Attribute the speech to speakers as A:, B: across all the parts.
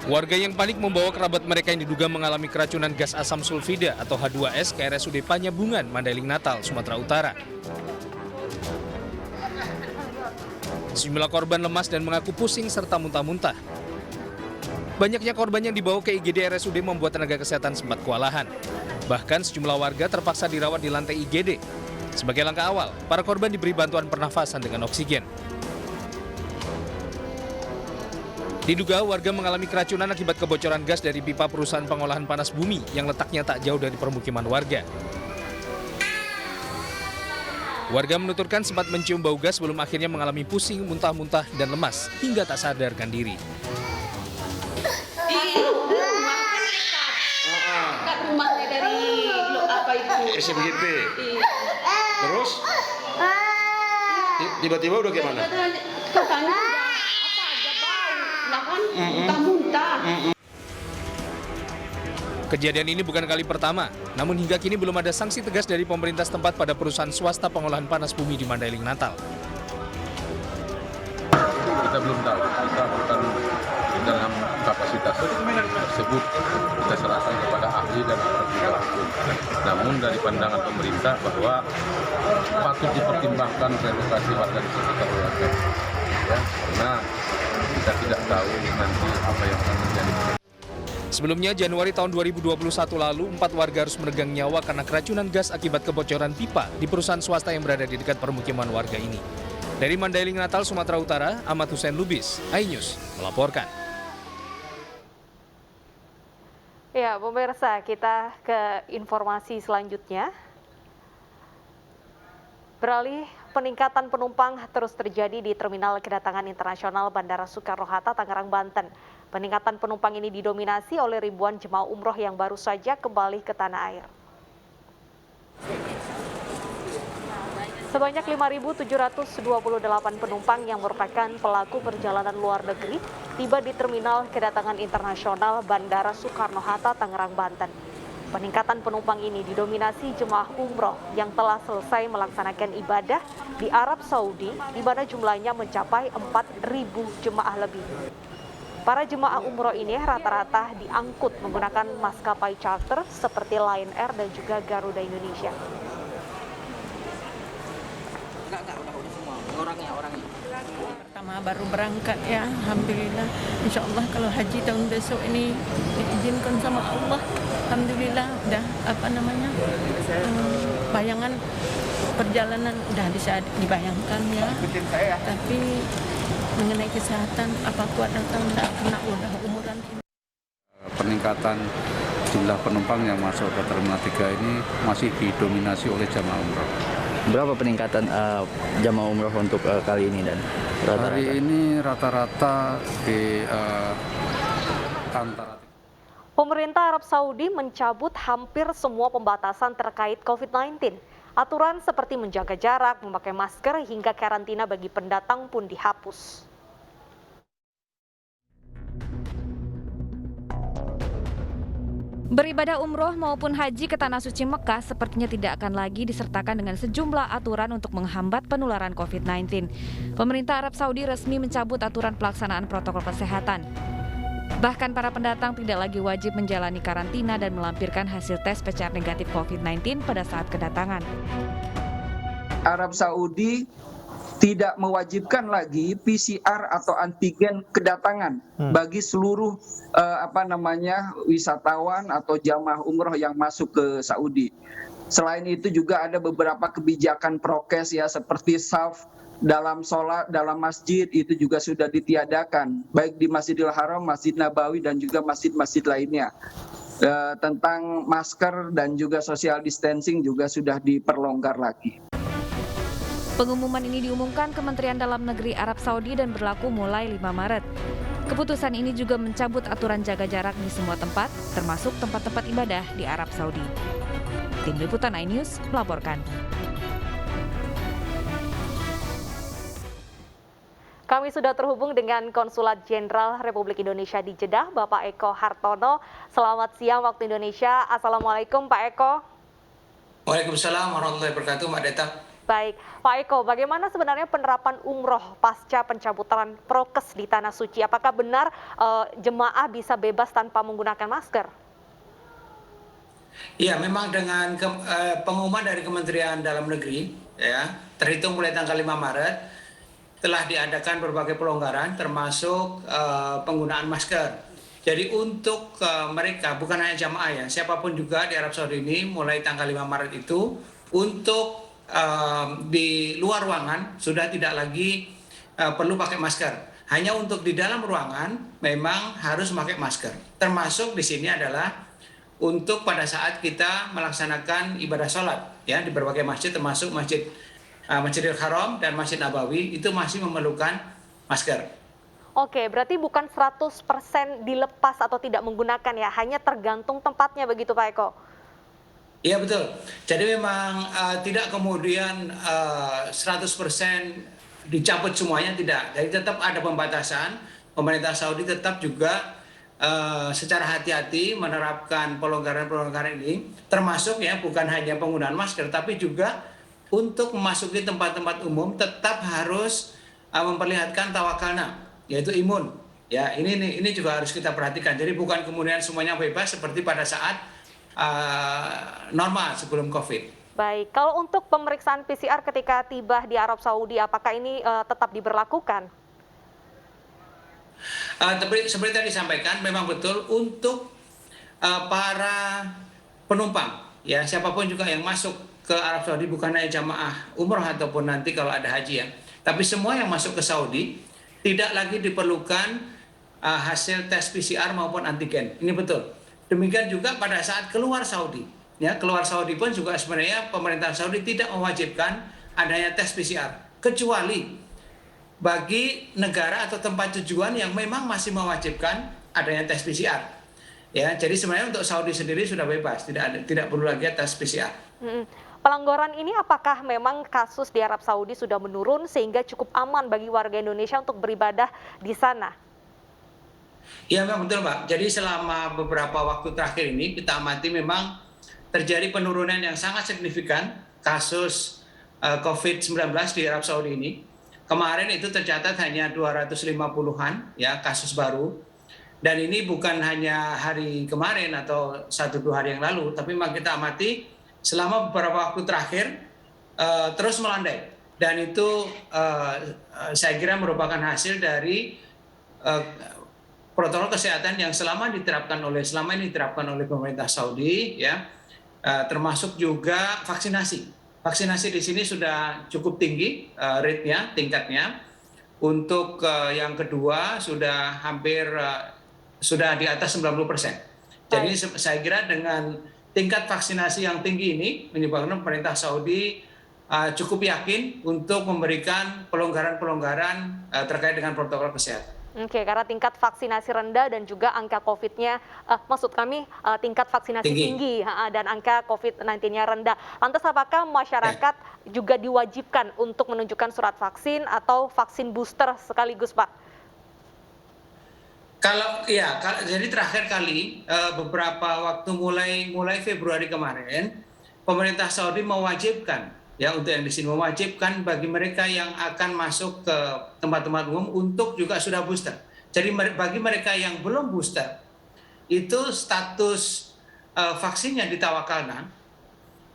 A: Warga yang panik membawa kerabat mereka yang diduga mengalami keracunan gas asam sulfida atau H2S ke RSUD Panyabungan, Mandailing Natal, Sumatera Utara. Sejumlah korban lemas dan mengaku pusing serta muntah-muntah. Banyaknya korban yang dibawa ke IGD RSUD membuat tenaga kesehatan sempat kewalahan. Bahkan sejumlah warga terpaksa dirawat di lantai IGD. Sebagai langkah awal, para korban diberi bantuan pernafasan dengan oksigen. Diduga warga mengalami keracunan akibat kebocoran gas dari pipa perusahaan pengolahan panas bumi yang letaknya tak jauh dari permukiman warga. Warga menuturkan sempat mencium bau gas sebelum akhirnya mengalami pusing, muntah-muntah, dan lemas hingga tak sadarkan diri.
B: Di rumah dekat rumahnya dari apa itu?
C: SMGP. Terus tiba-tiba udah gimana?
B: Katanya apa aja bau, lah kan muntah-muntah.
A: Kejadian ini bukan kali pertama, namun hingga kini belum ada sanksi tegas dari pemerintah setempat pada perusahaan swasta pengolahan panas bumi di Mandailing Natal.
D: Kita belum tahu, kita bukan dalam kapasitas tersebut, kita serahkan kepada ahli dan aparat penegak hukum. Namun dari pandangan pemerintah bahwa patut dipertimbangkan relokasi warga di sekitar warga, ya, karena kita tidak tahu nanti apa yang akan terjadi.
A: Sebelumnya, Januari tahun 2021 lalu, 4 warga harus meregang nyawa karena keracunan gas akibat kebocoran pipa di perusahaan swasta yang berada di dekat permukiman warga ini. Dari Mandailing Natal, Sumatera Utara, Ahmad Hussein Lubis, iNews melaporkan.
E: Ya, pemirsa, kita ke informasi selanjutnya. Beralih, peningkatan penumpang terus terjadi di Terminal Kedatangan Internasional Bandara Soekarno-Hatta, Tangerang, Banten. Peningkatan penumpang ini didominasi oleh ribuan jemaah umroh yang baru saja kembali ke tanah air. Sebanyak 5.728 penumpang yang merupakan pelaku perjalanan luar negeri tiba di Terminal Kedatangan Internasional Bandara Soekarno-Hatta, Tangerang, Banten. Peningkatan penumpang ini didominasi jemaah umroh yang telah selesai melaksanakan ibadah di Arab Saudi, di mana jumlahnya mencapai 4.000 jemaah lebih. Para jemaah umroh ini rata-rata diangkut menggunakan maskapai charter seperti Lion Air dan juga Garuda Indonesia.
F: Udah semua orangnya. Pertama baru berangkat ya, alhamdulillah. Insya Allah kalau haji tahun besok ini diizinkan sama Allah, alhamdulillah udah bayangan perjalanan udah bisa dibayangkan ya. Tapi mengenai kesehatan, apa kuat atau enggak, karena udah umuran ini.
D: Peningkatan jumlah penumpang yang masuk ke Terminal 3 ini masih didominasi oleh jamaah umroh.
G: Berapa peningkatan jamaah umroh untuk kali ini dan rata-rata?
D: Hari ini rata-rata di antara.
E: Pemerintah Arab Saudi mencabut hampir semua pembatasan terkait COVID-19. Aturan seperti menjaga jarak, memakai masker, hingga karantina bagi pendatang pun dihapus.
H: Beribadah umroh maupun haji ke Tanah Suci Mekah sepertinya tidak akan lagi disertakan dengan sejumlah aturan untuk menghambat penularan COVID-19. Pemerintah Arab Saudi resmi mencabut aturan pelaksanaan protokol kesehatan. Bahkan para pendatang tidak lagi wajib menjalani karantina dan melampirkan hasil tes PCR negatif COVID-19 pada saat kedatangan.
I: Arab Saudi tidak mewajibkan lagi PCR atau antigen kedatangan bagi seluruh wisatawan atau jamaah umroh yang masuk ke Saudi. Selain itu juga ada beberapa kebijakan prokes ya, seperti saf dalam sholat, dalam masjid itu juga sudah ditiadakan, baik di Masjidil Haram, Masjid Nabawi, dan juga masjid-masjid lainnya. Tentang masker dan juga social distancing juga sudah diperlonggar lagi.
H: Pengumuman ini diumumkan Kementerian Dalam Negeri Arab Saudi dan berlaku mulai 5 Maret. Keputusan ini juga mencabut aturan jaga jarak di semua tempat, termasuk tempat-tempat ibadah di Arab Saudi. Tim Liputan iNews melaporkan.
E: Kami sudah terhubung dengan Konsulat Jenderal Republik Indonesia di Jeddah, Bapak Eko Hartono. Selamat siang waktu Indonesia. Assalamualaikum Pak Eko.
J: Waalaikumsalam warahmatullahi wabarakatuh, Mbak Deta.
E: Baik, Pak Eko, bagaimana sebenarnya penerapan umroh pasca pencabutan prokes di Tanah Suci? Apakah benar jemaah bisa bebas tanpa menggunakan masker?
J: Iya, memang dengan pengumuman dari Kementerian Dalam Negeri, ya, terhitung mulai tanggal 5 Maret, telah diadakan berbagai pelonggaran, termasuk penggunaan masker. Jadi untuk mereka, bukan hanya jamaah ya, siapapun juga di Arab Saudi ini, mulai tanggal 5 Maret itu, untuk di luar ruangan sudah tidak lagi perlu pakai masker. Hanya untuk di dalam ruangan memang harus pakai masker. Termasuk di sini adalah untuk pada saat kita melaksanakan ibadah sholat ya di berbagai masjid, termasuk Masjidil Haram dan Masjid Nabawi, itu masih memerlukan masker.
E: Oke, berarti bukan 100% dilepas atau tidak menggunakan ya, hanya tergantung tempatnya begitu Pak Eko?
J: Iya betul. Jadi memang tidak kemudian 100% dicabut semuanya, tidak. Jadi tetap ada pembatasan. Pemerintah Saudi tetap juga secara hati-hati menerapkan pelonggaran-pelonggaran ini, termasuk ya bukan hanya penggunaan masker, tapi juga untuk memasuki tempat-tempat umum tetap harus memperlihatkan tawakalna, yaitu imun. Ya ini juga harus kita perhatikan. Jadi bukan kemudian semuanya bebas seperti pada saat normal sebelum COVID.
E: Baik, kalau untuk pemeriksaan PCR ketika tiba di Arab Saudi, apakah ini tetap diberlakukan?
J: Seperti tadi disampaikan, memang betul untuk para penumpang, ya siapapun juga yang masuk ke Arab Saudi, bukan hanya jamaah umroh ataupun nanti kalau ada haji ya, tapi semua yang masuk ke Saudi tidak lagi diperlukan hasil tes PCR maupun antigen. Ini betul. Demikian juga pada saat keluar Saudi. Ya, keluar Saudi pun juga sebenarnya pemerintah Saudi tidak mewajibkan adanya tes PCR, kecuali bagi negara atau tempat tujuan yang memang masih mewajibkan adanya tes PCR. Ya, jadi sebenarnya untuk Saudi sendiri sudah bebas, tidak perlu lagi tes PCR.
E: Pelanggaran ini apakah memang kasus di Arab Saudi sudah menurun sehingga cukup aman bagi warga Indonesia untuk beribadah di sana?
J: Ya memang betul Pak. Jadi selama beberapa waktu terakhir ini kita amati memang terjadi penurunan yang sangat signifikan kasus COVID-19 di Arab Saudi ini. Kemarin itu tercatat hanya 250-an ya kasus baru. Dan ini bukan hanya hari kemarin atau 1-2 hari yang lalu, tapi memang kita amati selama beberapa waktu terakhir terus melandai. Dan itu saya kira merupakan hasil dari protokol kesehatan yang selama ini diterapkan oleh pemerintah Saudi ya, termasuk juga vaksinasi. Vaksinasi di sini sudah cukup tinggi rate-nya, tingkatnya. Untuk yang kedua sudah hampir sudah di atas 90%. Jadi saya kira dengan tingkat vaksinasi yang tinggi ini menyebabkan pemerintah Saudi cukup yakin untuk memberikan pelonggaran-pelonggaran terkait dengan protokol kesehatan.
E: Oke, karena tingkat vaksinasi rendah dan juga angka COVID-nya, maksud kami tingkat vaksinasi tinggi dan angka COVID-19-nya rendah. Lantas apakah masyarakat juga diwajibkan untuk menunjukkan surat vaksin atau vaksin booster sekaligus, Pak?
J: Jadi terakhir kali beberapa waktu mulai Februari kemarin, pemerintah Saudi mewajibkan ya untuk yang di sini mewajibkan bagi mereka yang akan masuk ke tempat-tempat umum untuk juga sudah booster. Jadi bagi mereka yang belum booster itu status vaksinnya di tawakalna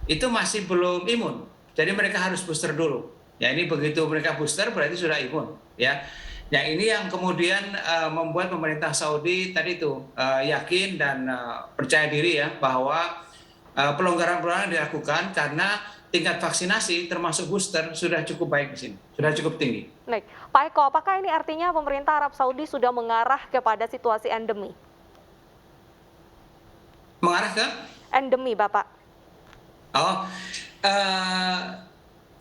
J: itu masih belum imun. Jadi mereka harus booster dulu. Ya ini begitu mereka booster berarti sudah imun ya. Ya ini yang kemudian membuat pemerintah Saudi tadi itu yakin dan percaya diri ya bahwa pelonggaran-pelonggaran dilakukan karena tingkat vaksinasi termasuk booster sudah cukup baik di sini, sudah cukup tinggi.
E: Baik, Pak Eko, apakah ini artinya pemerintah Arab Saudi sudah mengarah kepada situasi endemi?
J: Mengarah ke?
E: Endemi, Bapak.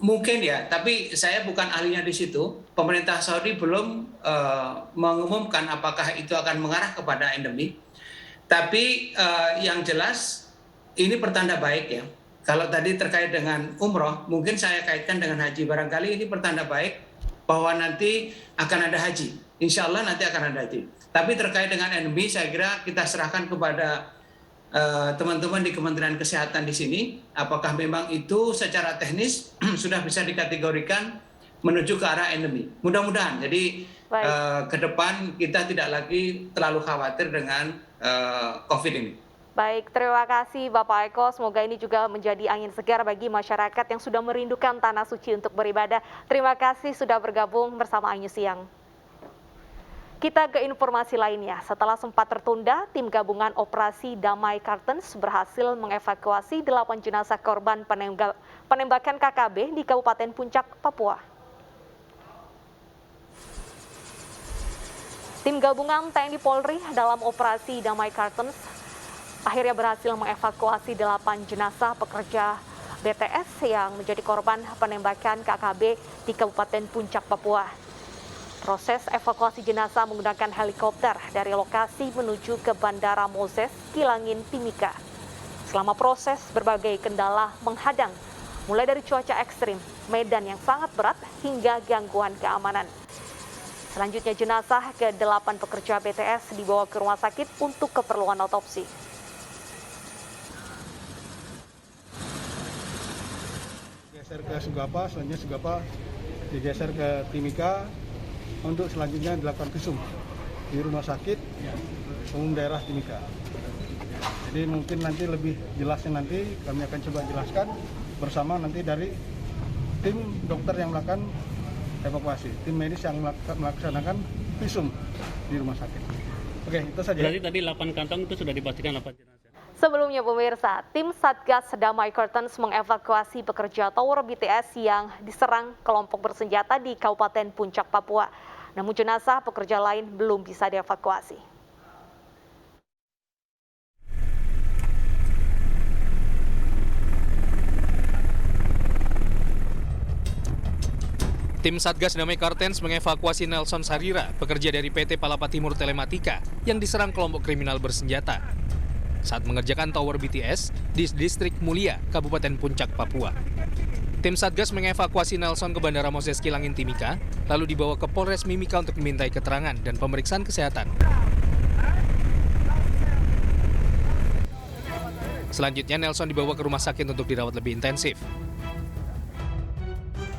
J: Mungkin ya, tapi saya bukan ahlinya di situ. Pemerintah Saudi belum mengumumkan apakah itu akan mengarah kepada endemi. Tapi yang jelas ini pertanda baik ya. Kalau tadi terkait dengan umroh, mungkin saya kaitkan dengan haji. Barangkali ini pertanda baik bahwa nanti akan ada haji. Insya Allah nanti akan ada haji. Tapi terkait dengan endemi, saya kira kita serahkan kepada teman-teman di Kementerian Kesehatan di sini, apakah memang itu secara teknis sudah bisa dikategorikan menuju ke arah endemi. Mudah-mudahan. Jadi ke depan kita tidak lagi terlalu khawatir dengan COVID ini.
E: Baik, terima kasih Bapak Eko. Semoga ini juga menjadi angin segar bagi masyarakat yang sudah merindukan tanah suci untuk beribadah. Terima kasih sudah bergabung bersama iNews Siang. Kita ke informasi lainnya. Setelah sempat tertunda, tim gabungan Operasi Damai Kartens berhasil mengevakuasi 8 jenazah korban penembakan KKB di Kabupaten Puncak, Papua. Tim gabungan TNI Polri dalam Operasi Damai Kartens akhirnya berhasil mengevakuasi 8 jenazah pekerja BTS yang menjadi korban penembakan KKB di Kabupaten Puncak, Papua. Proses evakuasi jenazah menggunakan helikopter dari lokasi menuju ke Bandara Moses, Kilangin, Timika. Selama proses, berbagai kendala menghadang, mulai dari cuaca ekstrim, medan yang sangat berat, hingga gangguan keamanan. Selanjutnya jenazah ke-8 pekerja BTS dibawa ke rumah sakit untuk keperluan otopsi.
K: Geser ke Sugapa, selanjutnya Sugapa digeser ke Timika untuk selanjutnya dilakukan visum di rumah sakit umum daerah Timika. Jadi mungkin nanti lebih jelasnya nanti kami akan coba jelaskan bersama nanti dari tim dokter yang melakukan evakuasi, tim medis yang melaksanakan visum di rumah sakit. Oke, itu saja.
L: Berarti tadi 8 kantong itu sudah dipastikan 8 jenazah.
E: Sebelumnya pemirsa, tim Satgas Damai Kartens mengevakuasi pekerja tower BTS yang diserang kelompok bersenjata di Kabupaten Puncak, Papua. Namun jenazah pekerja lain belum bisa dievakuasi.
A: Tim Satgas Damai Kartens mengevakuasi Nelson Sarira, pekerja dari PT Palapa Timur Telematika, yang diserang kelompok kriminal bersenjata saat mengerjakan tower BTS di Distrik Mulia, Kabupaten Puncak, Papua. Tim Satgas mengevakuasi Nelson ke Bandara Moses Kilangin, Timika, lalu dibawa ke Polres Mimika untuk dimintai keterangan dan pemeriksaan kesehatan. Selanjutnya Nelson dibawa ke rumah sakit untuk dirawat lebih intensif.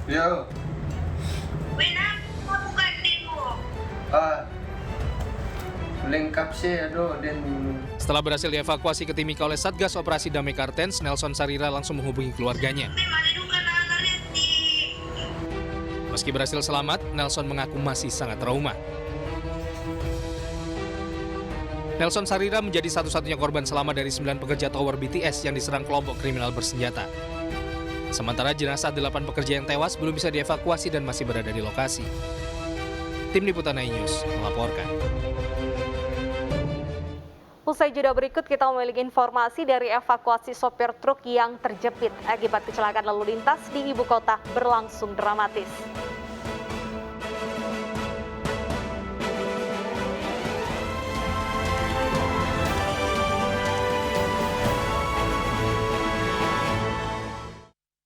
M: Yo. Lengkap sih, aduh, dan
A: Setelah berhasil dievakuasi ke Timika oleh Satgas Operasi Damai Kartens, Nelson Sarira langsung menghubungi keluarganya. Meski berhasil selamat, Nelson mengaku masih sangat trauma. Nelson Sarira menjadi satu-satunya korban selamat dari 9 pekerja tower BTS yang diserang kelompok kriminal bersenjata. Sementara jenazah 8 pekerja yang tewas belum bisa dievakuasi dan masih berada di lokasi. Tim Liputan iNews melaporkan.
E: Usai jeda berikut kita memiliki informasi dari evakuasi sopir truk yang terjepit akibat kecelakaan lalu lintas di ibu kota berlangsung dramatis.